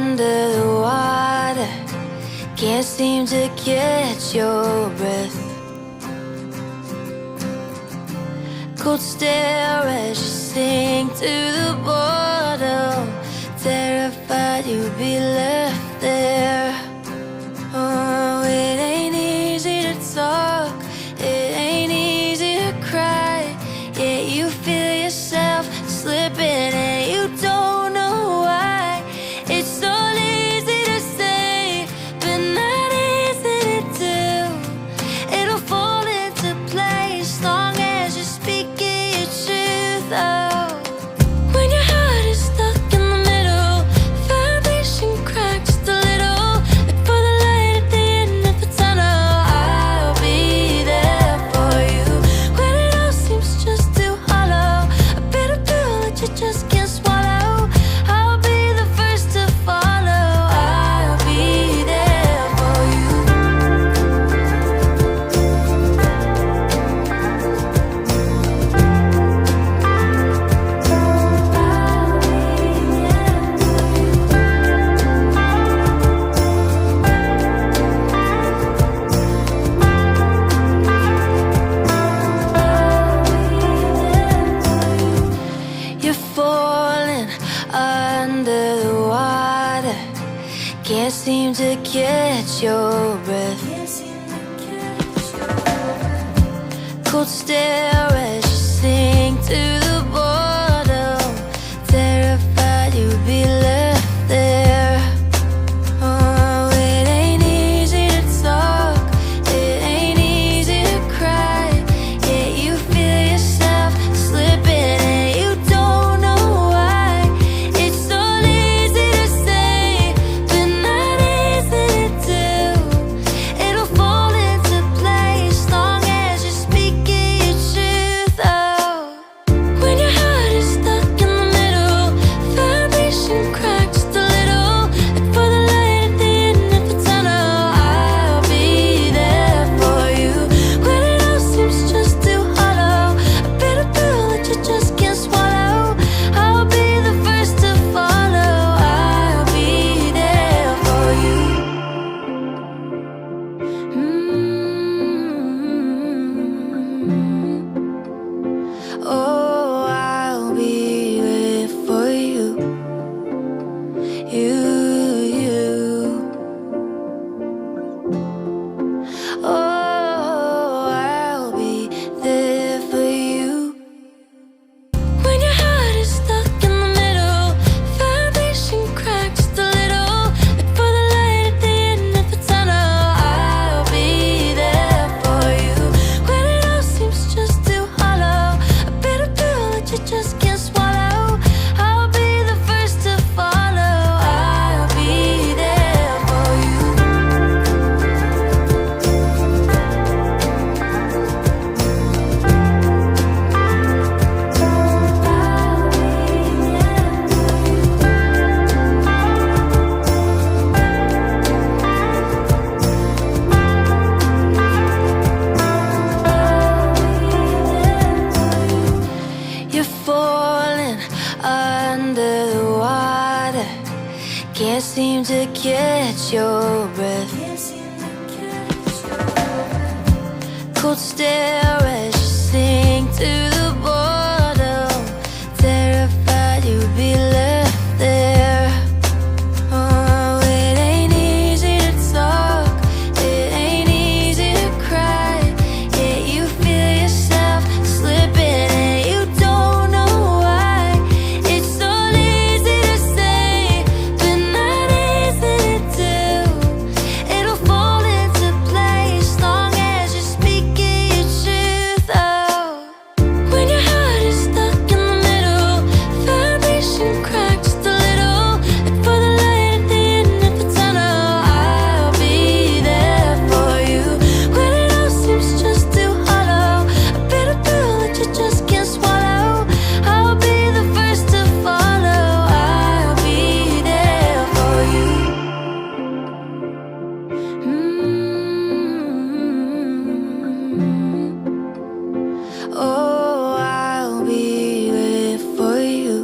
under the water, can't seem to catch your breath. Cold stare as you sink to the bottom, terrified you'll be left there. Oh, it ain't easy to talk, it ain't easy to cry, yet you feel yourself slipping and you don't know why. It's all easy to say, but not easy to do. It'll fall into place long as you're speaking your truth. Oh, when your heart is stuck in the middle, foundation cracked just a little. Look for the light at the end of the tunnel. I'll be there for you when it all seems just too hollow. A bitter pill that you just can't swallow. I'll be the first to follow. I'll be there for you. You're falling under the water, can't seem to catch your breath. Cold stare as you sink to the bottom, terrified you'll be left there. Oh, it ain't easy to talk, it ain't easy to cry, yet you feel yourself slipping and you don't know why. It's all easy to say, but not easy to do. It'll fall into place long as you're speaking your truth. Oh, when your heart is stuck in the middle, foundation cracked just a little. Look for the light at the end of the tunnel. I'll be there for you when it all seems just too hollow. A bitter pill that you just can't swallow. I'll be the first to follow. I'll be there for you. Oh, I'll be there for you. Oh, I'll be there for you. When your heart is stuck in the middle, foundation cracked just a little. Look for the light at the end of the tunnel. I'll be there for you when it all seems just too hollow. A bitter pill that you just can't swallow. I'll be the first to follow. I'll be there for you. You're falling under the water, can't seem to catch your breath. Cold stare as you sink to the bottom, terrified you'll be left there. Oh, it ain't easy to talk, it ain't easy to cry, yet you feel yourself slipping and you don't know why. It's all easy to say, but not easy to do. It'll fall into place long as you're speaking your truth. Oh, when your heart is stuck in the middle, foundation cracked just a little. Look for the light at the end of the tunnel. I'll be there for you when it all seems just too hollow. A bitter pill that you just can't swallow. I'll be the first to follow. I'll be there for you. Oh, I'll be there for you.